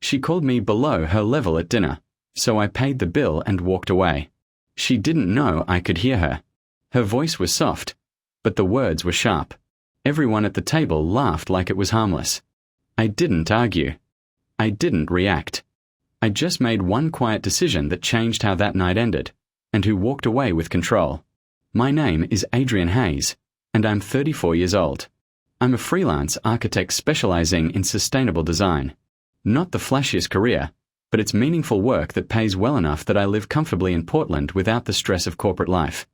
She called me below her level at dinner, so I paid the bill and walked away. She didn't know I could hear her. Her voice was soft, but the words were sharp. Everyone at the table laughed like it was harmless. I didn't argue. I didn't react. I just made one quiet decision that changed how that night ended, and who walked away with control. My name is Adrian Hayes, and I'm 34 years old. I'm a freelance architect specializing in sustainable design. Not the flashiest career, but it's meaningful work that pays well enough that I live comfortably in Portland without the stress of corporate life.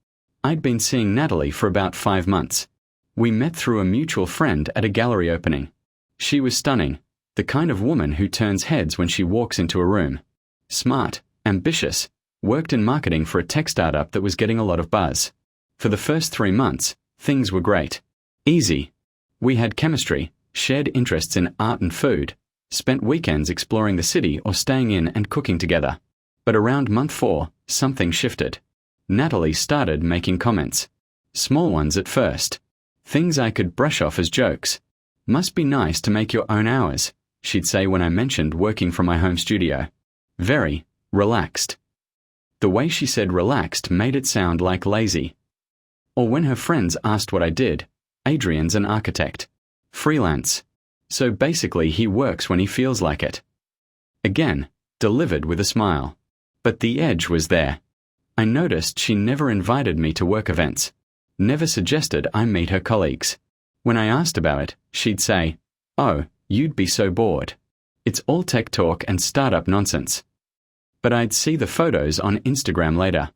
I'd been seeing Natalie for about 5 months. We met through a mutual friend at a gallery opening. She was stunning, the kind of woman who turns heads when she walks into a room. Smart, ambitious, worked in marketing for a tech startup that was getting a lot of buzz. For the first 3 months, things were great. Easy. We had chemistry, shared interests in art and food, spent weekends exploring the city or staying in and cooking together. But around month 4, something shifted. Natalie started making comments. Small ones at first. Things I could brush off as jokes. Must be nice to make your own hours, she'd say when I mentioned working from my home studio. Very relaxed. The way she said relaxed made it sound like lazy. Or when her friends asked what I did, Adrian's an architect. Freelance. So basically he works when he feels like it. Again, delivered with a smile. But the edge was there. I noticed she never invited me to work events. Never suggested I meet her colleagues. When I asked about it, she'd say, "Oh, you'd be so bored. It's all tech talk and startup nonsense." But I'd see the photos on Instagram later.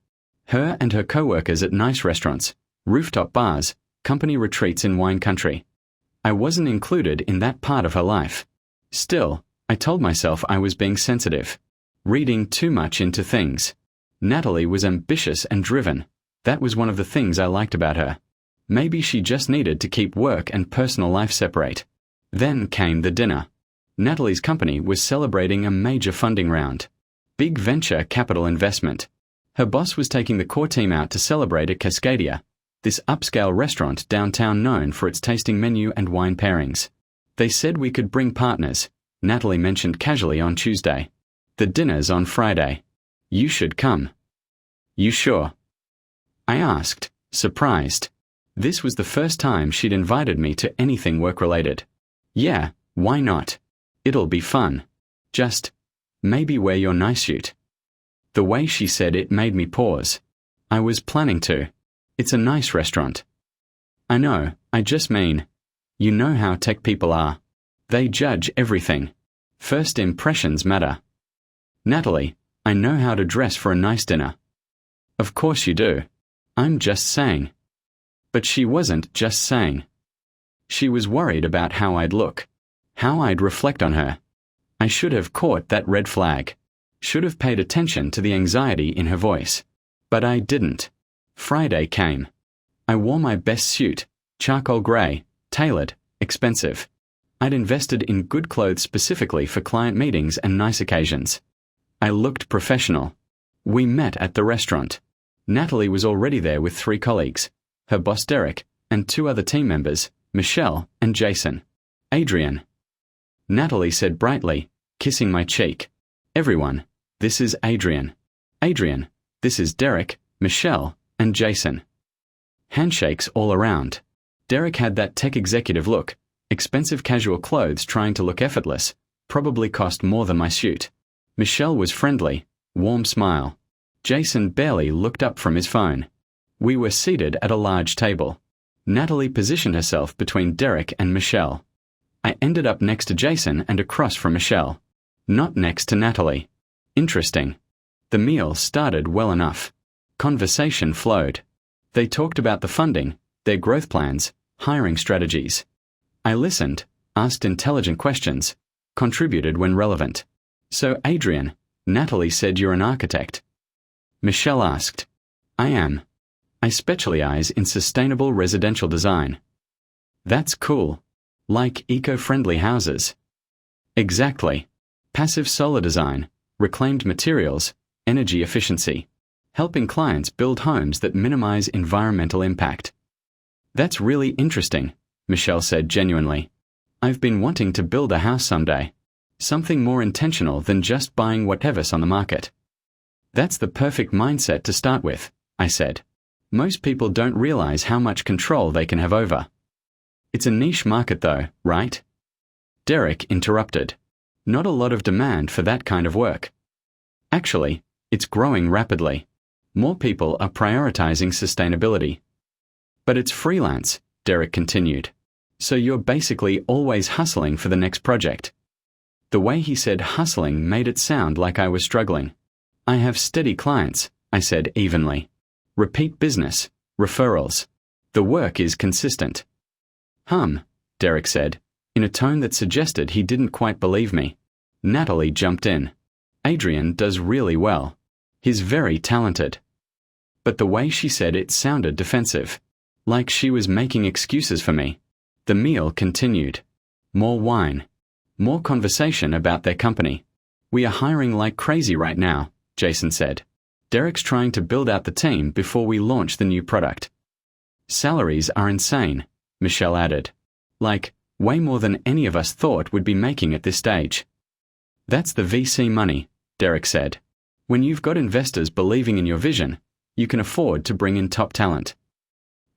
Her and her co-workers at nice restaurants, rooftop bars, company retreats in wine country. I wasn't included in that part of her life. Still, I told myself I was being sensitive, reading too much into things. Natalie was ambitious and driven. That was one of the things I liked about her. Maybe she just needed to keep work and personal life separate. Then came the dinner. Natalie's company was celebrating a major funding round. Big venture capital investment. Her boss was taking the core team out to celebrate at Cascadia, this upscale restaurant downtown known for its tasting menu and wine pairings. They said we could bring partners, Natalie mentioned casually on Tuesday. The dinner's on Friday. You should come. You sure? I asked, surprised. This was the first time she'd invited me to anything work-related. Yeah, why not? It'll be fun. Just, maybe wear your nice suit. The way she said it made me pause. I was planning to. It's a nice restaurant. I know, I just mean, you know how tech people are. They judge everything. First impressions matter. Natalie, I know how to dress for a nice dinner. Of course you do. I'm just saying. But she wasn't just saying. She was worried about how I'd look, how I'd reflect on her. I should have caught that red flag. Should have paid attention to the anxiety in her voice. But I didn't. Friday came. I wore my best suit, charcoal grey, tailored, expensive. I'd invested in good clothes specifically for client meetings and nice occasions. I looked professional. We met at the restaurant. Natalie was already there with 3 colleagues, her boss Derek, and 2 other team members, Michelle and Jason. Adrian. Natalie said brightly, kissing my cheek. Everyone, this is Adrian. Adrian, this is Derek, Michelle, and Jason. Handshakes all around. Derek had that tech executive look, expensive casual clothes trying to look effortless, probably cost more than my suit. Michelle was friendly, warm smile. Jason barely looked up from his phone. We were seated at a large table. Natalie positioned herself between Derek and Michelle. I ended up next to Jason and across from Michelle. Not next to Natalie. Interesting. The meal started well enough. Conversation flowed. They talked about the funding, their growth plans, hiring strategies. I listened, asked intelligent questions, contributed when relevant. So Adrian, Natalie said you're an architect. Michelle asked. I am. I specialize in sustainable residential design. That's cool. Like eco-friendly houses. Exactly. Passive solar design, reclaimed materials, energy efficiency. Helping clients build homes that minimize environmental impact. That's really interesting, Michelle said genuinely. I've been wanting to build a house someday. Something more intentional than just buying whatever's on the market. That's the perfect mindset to start with, I said. Most people don't realize how much control they can have over. It's a niche market though, right? Derek interrupted. Not a lot of demand for that kind of work. Actually, it's growing rapidly. More people are prioritizing sustainability. But it's freelance, Derek continued. So you're basically always hustling for the next project. The way he said hustling made it sound like I was struggling. I have steady clients, I said evenly. Repeat business, referrals. The work is consistent. Derek said, in a tone that suggested he didn't quite believe me. Natalie jumped in. Adrian does really well. He's very talented. But the way she said it sounded defensive. Like she was making excuses for me. The meal continued. More wine. More conversation about their company. We are hiring like crazy right now, Jason said. Derek's trying to build out the team before we launch the new product. Salaries are insane, Michelle added. Like, way more than any of us thought would be making at this stage. That's the VC money, Derek said. When you've got investors believing in your vision, you can afford to bring in top talent.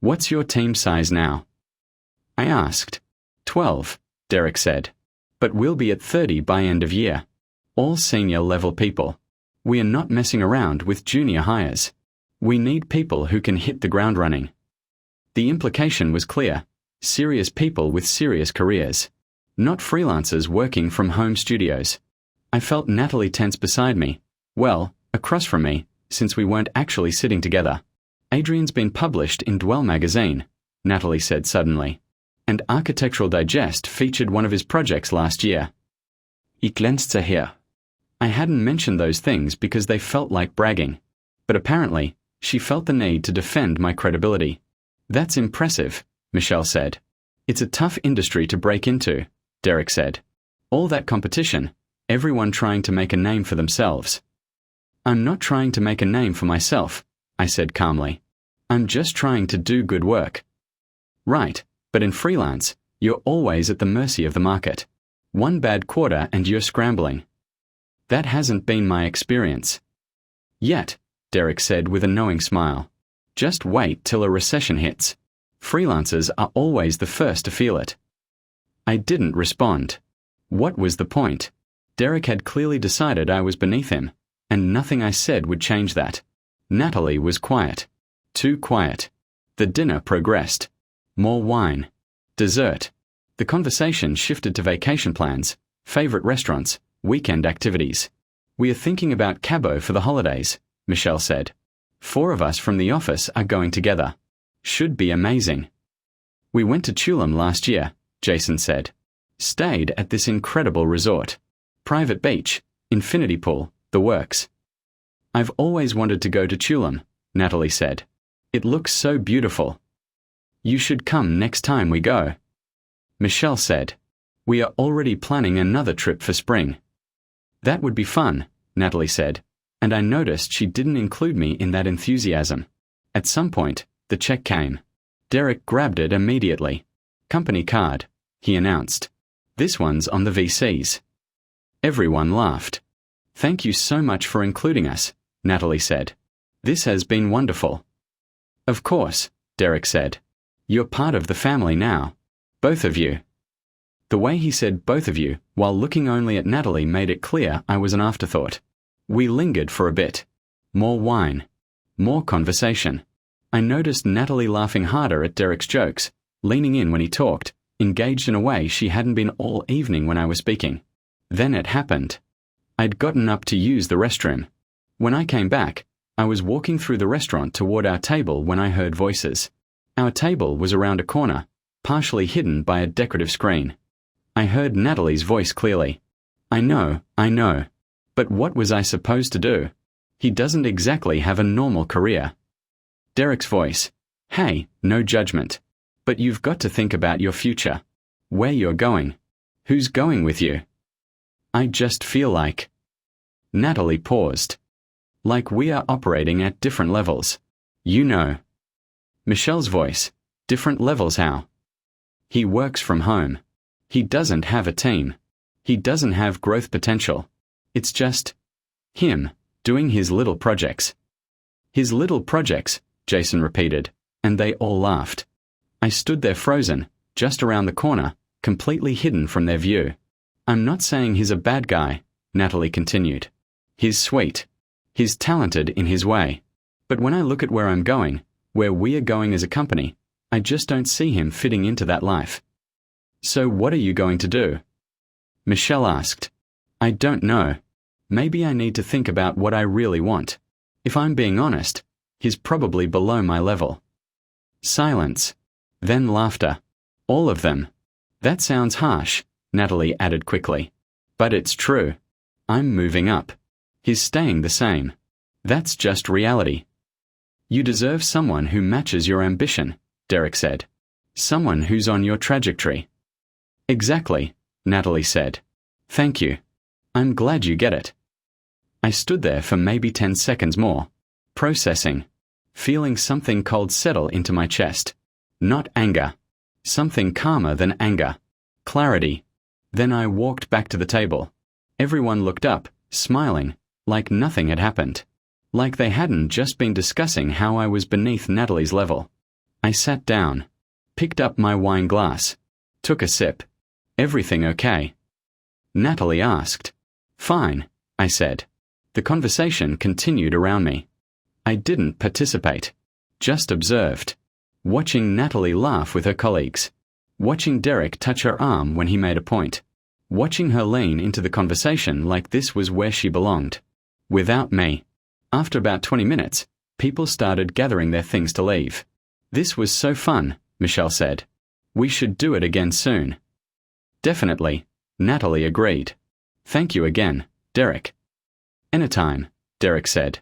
What's your team size now? I asked. 12, Derek said. But we'll be at 30 by end of year. All senior level people. We are not messing around with junior hires. We need people who can hit the ground running. The implication was clear. Serious people with serious careers. Not freelancers working from home studios. I felt Natalie tense beside me. Well, across from me, since we weren't actually sitting together. Adrian's been published in Dwell magazine, Natalie said suddenly. And Architectural Digest featured one of his projects last year. Ich glänzte hier. I hadn't mentioned those things because they felt like bragging. But apparently, she felt the need to defend my credibility. That's impressive, Michelle said. It's a tough industry to break into, Derek said. All that competition, everyone trying to make a name for themselves. I'm not trying to make a name for myself, I said calmly. I'm just trying to do good work. Right, but in freelance, you're always at the mercy of the market. One bad quarter and you're scrambling. That hasn't been my experience. Yet, Derek said with a knowing smile. Just wait till a recession hits. Freelancers are always the first to feel it. I didn't respond. What was the point? Derek had clearly decided I was beneath him, and nothing I said would change that. Natalie was quiet. Too quiet. The dinner progressed. More wine. Dessert. The conversation shifted to vacation plans, favorite restaurants, weekend activities. We are thinking about Cabo for the holidays, Michelle said. 4 of us from the office are going together. Should be amazing. We went to Tulum last year, Jason said. Stayed at this incredible resort. Private beach, infinity pool, the works. I've always wanted to go to Tulum, Natalie said. It looks so beautiful. You should come next time we go. Michelle said. We are already planning another trip for spring. That would be fun, Natalie said, and I noticed she didn't include me in that enthusiasm. At some point, the check came. Derek grabbed it immediately. Company card, he announced. This one's on the VCs. Everyone laughed. Thank you so much for including us, Natalie said. This has been wonderful. Of course, Derek said. You're part of the family now. Both of you. The way he said both of you, while looking only at Natalie, made it clear I was an afterthought. We lingered for a bit. More wine. More conversation. I noticed Natalie laughing harder at Derek's jokes, leaning in when he talked, engaged in a way she hadn't been all evening when I was speaking. Then it happened. I'd gotten up to use the restroom. When I came back, I was walking through the restaurant toward our table when I heard voices. Our table was around a corner, partially hidden by a decorative screen. I heard Natalie's voice clearly. I know. But what was I supposed to do? He doesn't exactly have a normal career. Derek's voice. Hey, no judgment. But you've got to think about your future. Where you're going. Who's going with you? I just feel like... Natalie paused. Like we are operating at different levels. You know. Michelle's voice. Different levels how? He works from home. He doesn't have a team. He doesn't have growth potential. It's just him doing his little projects. His little projects, Jason repeated, and they all laughed. I stood there frozen, just around the corner, completely hidden from their view. I'm not saying he's a bad guy, Natalie continued. He's sweet. He's talented in his way. But when I look at where I'm going, where we are going as a company, I just don't see him fitting into that life. So what are you going to do? Michelle asked. I don't know. Maybe I need to think about what I really want. If I'm being honest, he's probably below my level. Silence. Then laughter. All of them. That sounds harsh, Natalie added quickly. But it's true. I'm moving up. He's staying the same. That's just reality. You deserve someone who matches your ambition, Derek said. Someone who's on your trajectory. Exactly, Natalie said. Thank you. I'm glad you get it. I stood there for maybe 10 seconds more, processing, feeling something cold settle into my chest. Not anger. Something calmer than anger. Clarity. Then I walked back to the table. Everyone looked up, smiling, like nothing had happened. Like they hadn't just been discussing how I was beneath Natalie's level. I sat down, picked up my wine glass, took a sip. Everything okay? Natalie asked. Fine, I said. The conversation continued around me. I didn't participate, just observed. Watching Natalie laugh with her colleagues. Watching Derek touch her arm when he made a point. Watching her lean into the conversation like this was where she belonged. Without me. After about 20 minutes, people started gathering their things to leave. This was so fun, Michelle said. We should do it again soon. Definitely, Natalie agreed. Thank you again, Derek. Anytime, Derek said.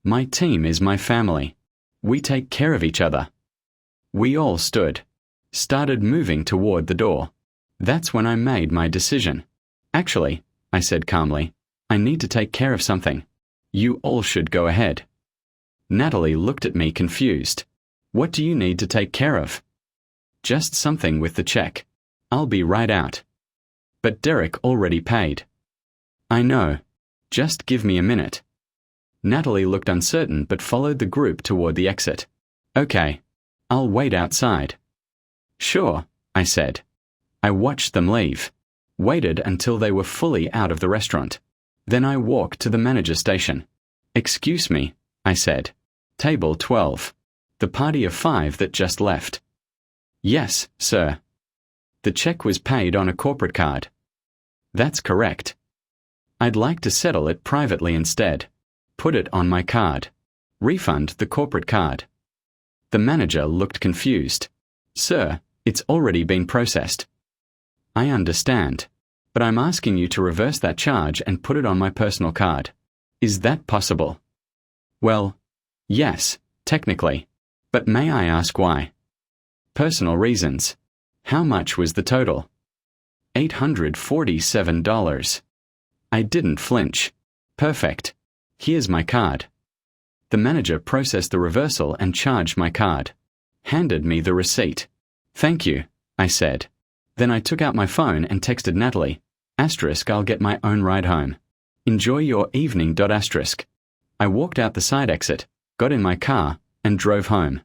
My team is my family. We take care of each other. We all stood. Started moving toward the door. That's when I made my decision. Actually, I said calmly, I need to take care of something. You all should go ahead. Natalie looked at me confused. What do you need to take care of? Just something with the check. I'll be right out. But Derek already paid. I know. Just give me a minute. Natalie looked uncertain but followed the group toward the exit. Okay. I'll wait outside. Sure, I said. I watched them leave. Waited until they were fully out of the restaurant. Then I walked to the manager station. Excuse me, I said. Table 12. The party of 5 that just left. Yes, sir. The check was paid on a corporate card. That's correct. I'd like to settle it privately instead. Put it on my card. Refund the corporate card. The manager looked confused. Sir, it's already been processed. I understand, but I'm asking you to reverse that charge and put it on my personal card. Is that possible? Well, yes, technically. But may I ask why? Personal reasons. How much was the total? $847. I didn't flinch. Perfect. Here's my card. The manager processed the reversal and charged my card. Handed me the receipt. Thank you, I said. Then I took out my phone and texted Natalie. I'll get my own ride home. Enjoy your evening. I walked out the side exit, got in my car, and drove home.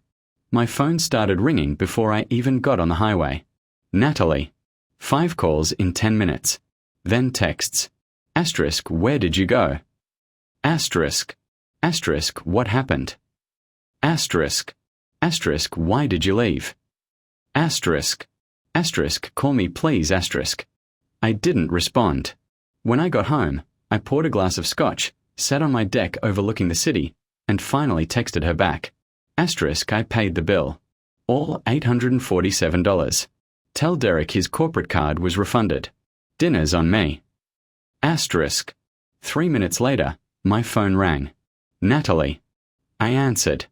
My phone started ringing before I even got on the highway. Natalie. 5 calls in 10 minutes. Then texts. Where did you go? What happened? Why did you leave? Call me please. I didn't respond. When I got home, I poured a glass of scotch, sat on my deck overlooking the city, and finally texted her back. I paid the bill. All $847. Tell Derek his corporate card was refunded. Dinner's on me. 3 minutes later, my phone rang. Natalie. I answered.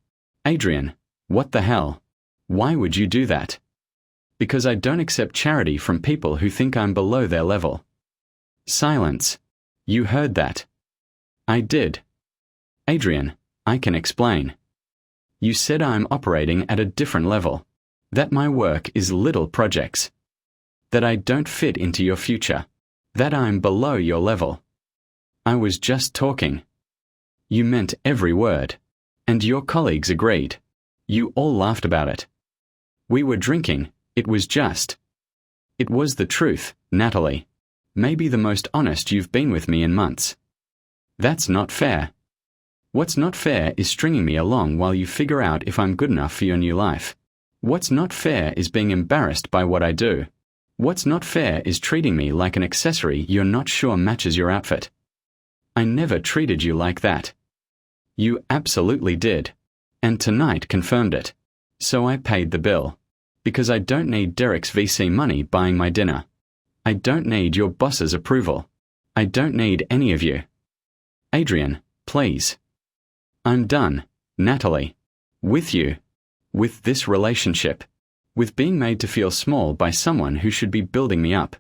Adrian, what the hell? Why would you do that? Because I don't accept charity from people who think I'm below their level. Silence. You heard that. I did. Adrian, I can explain. You said I'm operating at a different level. That my work is little projects. That I don't fit into your future. That I'm below your level. I was just talking. You meant every word. And your colleagues agreed. You all laughed about it. We were drinking, it was just. It was the truth, Natalie. Maybe the most honest you've been with me in months. That's not fair. What's not fair is stringing me along while you figure out if I'm good enough for your new life. What's not fair is being embarrassed by what I do. What's not fair is treating me like an accessory you're not sure matches your outfit. I never treated you like that. You absolutely did. And tonight confirmed it. So I paid the bill. Because I don't need Derek's VC money buying my dinner. I don't need your boss's approval. I don't need any of you. Adrian, please. I'm done, Natalie. With you. With this relationship. With being made to feel small by someone who should be building me up.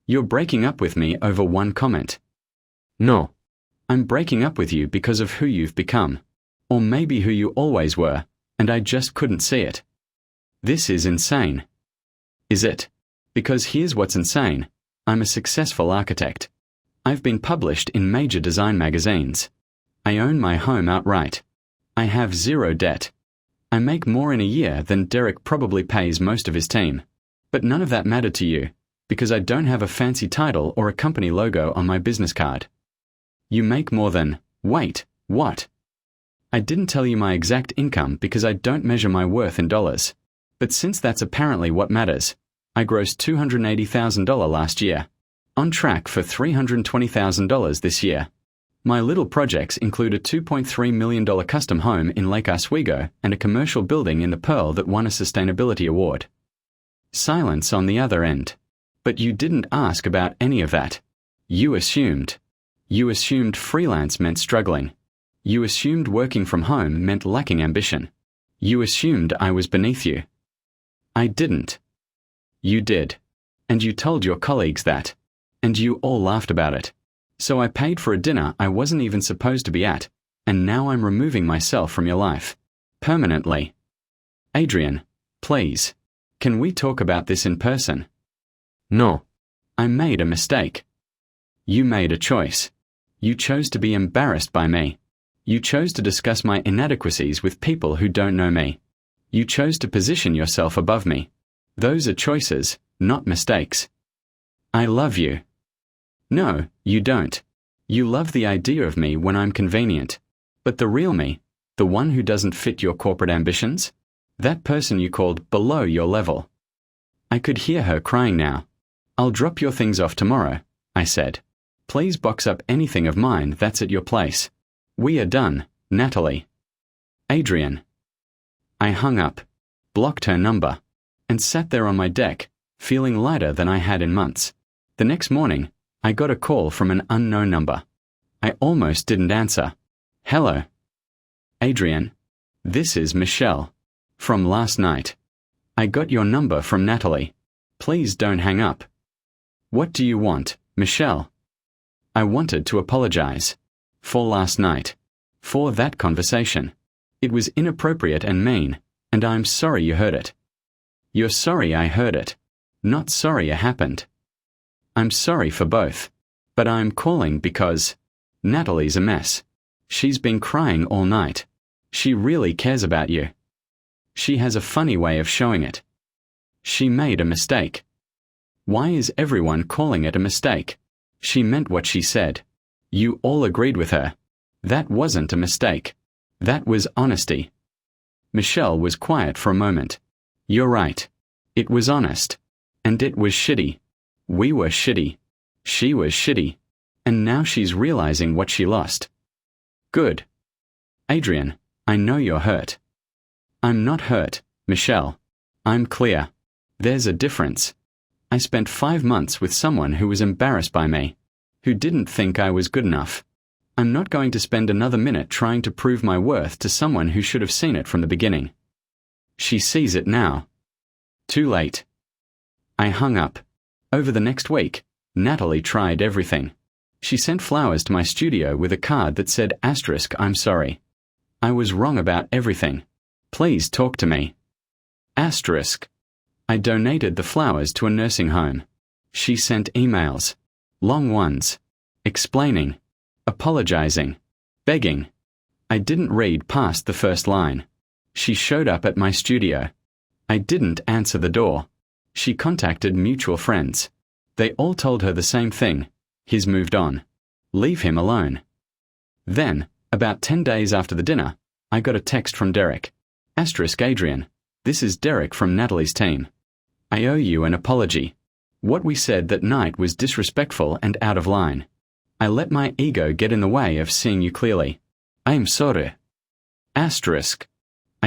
You're breaking up with me over one comment. No. I'm breaking up with you because of who you've become. Or maybe who you always were, and I just couldn't see it. This is insane. Is it? Because here's what's insane. I'm a successful architect. I've been published in major design magazines. I own my home outright. I have zero debt. I make more in a year than Derek probably pays most of his team. But none of that mattered to you, because I don't have a fancy title or a company logo on my business card. You make more than, wait, what? I didn't tell you my exact income because I don't measure my worth in dollars. But since that's apparently what matters, I grossed $280,000 last year. On track for $320,000 this year. My little projects include a $2.3 million custom home in Lake Oswego and a commercial building in the Pearl that won a sustainability award. Silence on the other end. But you didn't ask about any of that. You assumed. You assumed freelance meant struggling. You assumed working from home meant lacking ambition. You assumed I was beneath you. I didn't. You did. And you told your colleagues that. And you all laughed about it. So I paid for a dinner I wasn't even supposed to be at, and now I'm removing myself from your life. Permanently. Adrian, please. Can we talk about this in person? No. I made a mistake. You made a choice. You chose to be embarrassed by me. You chose to discuss my inadequacies with people who don't know me. You chose to position yourself above me. Those are choices, not mistakes. I love you. No, you don't. You love the idea of me when I'm convenient. But the real me, the one who doesn't fit your corporate ambitions, that person you called below your level. I could hear her crying now. I'll drop your things off tomorrow, I said. Please box up anything of mine that's at your place. We are done, Natalie. Adrian. I hung up, blocked her number, and sat there on my deck, feeling lighter than I had in months. The next morning, I got a call from an unknown number. I almost didn't answer. Hello. Adrian. This is Michelle. From last night. I got your number from Natalie. Please don't hang up. What do you want, Michelle? I wanted to apologize. For last night. For that conversation. It was inappropriate and mean, and I'm sorry you heard it. You're sorry I heard it. Not sorry it happened. I'm sorry for both. But I'm calling because Natalie's a mess. She's been crying all night. She really cares about you. She has a funny way of showing it. She made a mistake. Why is everyone calling it a mistake? She meant what she said. You all agreed with her. That wasn't a mistake. That was honesty. Michelle was quiet for a moment. You're right. It was honest. And it was shitty. We were shitty. She was shitty. And now she's realizing what she lost. Good. Adrian, I know you're hurt. I'm not hurt, Michelle. I'm clear. There's a difference. I spent 5 months with someone who was embarrassed by me, who didn't think I was good enough. I'm not going to spend another minute trying to prove my worth to someone who should have seen it from the beginning. She sees it now. Too late. I hung up. Over the next week, Natalie tried everything. She sent flowers to my studio with a card that said "I'm sorry. I was wrong about everything. Please talk to me." I donated the flowers to a nursing home. She sent emails. Long ones. Explaining. Apologizing. Begging. I didn't read past the first line. She showed up at my studio. I didn't answer the door. She contacted mutual friends. They all told her the same thing. He's moved on. Leave him alone. Then, about 10 days after the dinner, I got a text from Derek. Adrian, this is Derek from Natalie's team. I owe you an apology. What we said that night was disrespectful and out of line. I let my ego get in the way of seeing you clearly. I am sorry. I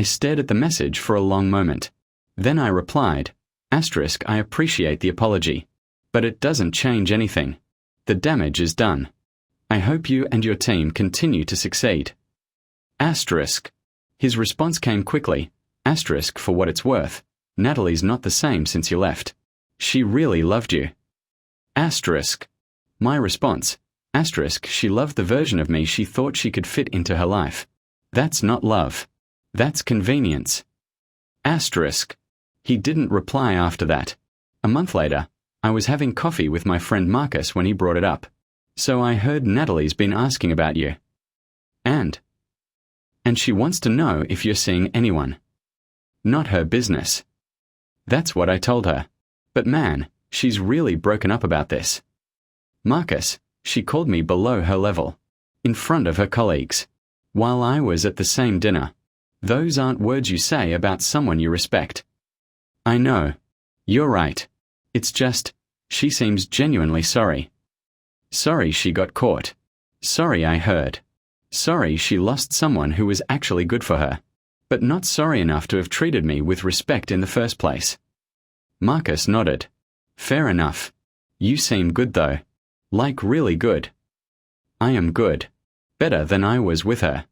stared at the message for a long moment. Then I replied, I appreciate the apology, but it doesn't change anything. The damage is done. I hope you and your team continue to succeed. His response came quickly. For what it's worth, Natalie's not the same since you left. She really loved you. My response, she loved the version of me she thought she could fit into her life. That's not love. That's convenience. He didn't reply after that. A month later, I was having coffee with my friend Marcus when he brought it up. So I heard Natalie's been asking about you. And she wants to know if you're seeing anyone. Not her business. That's what I told her. But man, she's really broken up about this. Marcus, she called me below her level. In front of her colleagues. While I was at the same dinner. Those aren't words you say about someone you respect. I know. You're right. It's just, she seems genuinely sorry. Sorry she got caught. Sorry I heard. Sorry she lost someone who was actually good for her. But not sorry enough to have treated me with respect in the first place. Marcus nodded. Fair enough. You seem good though. Like really good. I am good. Better than I was with her.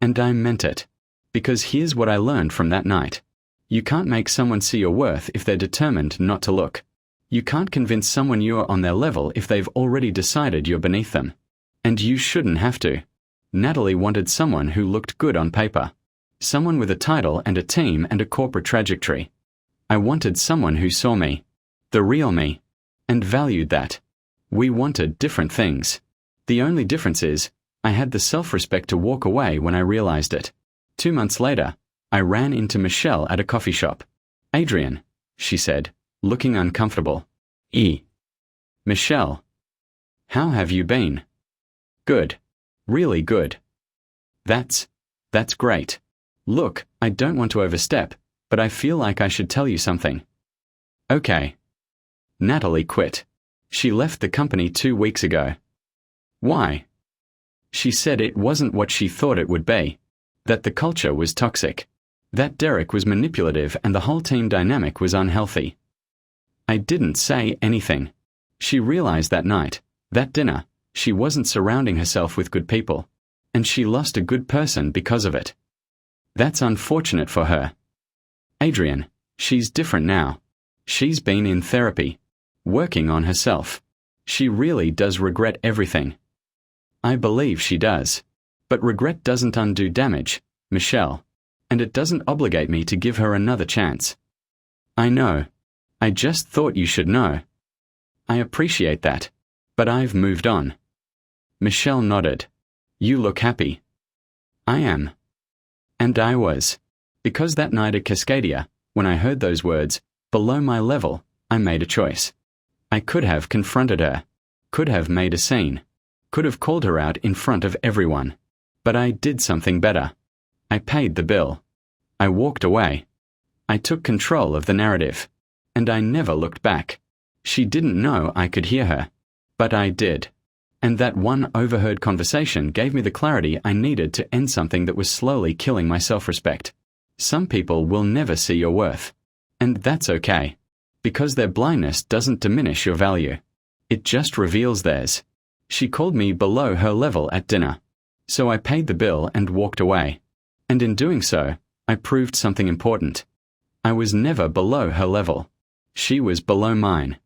And I meant it. Because here's what I learned from that night. You can't make someone see your worth if they're determined not to look. You can't convince someone you're on their level if they've already decided you're beneath them. And you shouldn't have to. Natalie wanted someone who looked good on paper. Someone with a title and a team and a corporate trajectory. I wanted someone who saw me. The real me. And valued that. We wanted different things. The only difference is, I had the self-respect to walk away when I realized it. 2 months later, I ran into Michelle at a coffee shop. Adrian, she said, looking uncomfortable. Michelle. How have you been? Good. Really good. That's great. Look, I don't want to overstep, but I feel like I should tell you something. Okay. Natalie quit. She left the company 2 weeks ago. Why? She said it wasn't what she thought it would be. That the culture was toxic. That Derek was manipulative and the whole team dynamic was unhealthy. I didn't say anything. She realized that night, that dinner, she wasn't surrounding herself with good people. And she lost a good person because of it. That's unfortunate for her. Adrian, she's different now. She's been in therapy. Working on herself. She really does regret everything. I believe she does. But regret doesn't undo damage, Michelle. And it doesn't obligate me to give her another chance. I know. I just thought you should know. I appreciate that. But I've moved on. Michelle nodded. You look happy. I am. And I was. Because that night at Cascadia, when I heard those words, below my level, I made a choice. I could have confronted her. Could have made a scene. Could have called her out in front of everyone. But I did something better. I paid the bill. I walked away. I took control of the narrative. And I never looked back. She didn't know I could hear her. But I did. And that one overheard conversation gave me the clarity I needed to end something that was slowly killing my self-respect. Some people will never see your worth. And that's okay. Because their blindness doesn't diminish your value. It just reveals theirs. She called me below her level at dinner. So I paid the bill and walked away. And in doing so, I proved something important. I was never below her level. She was below mine.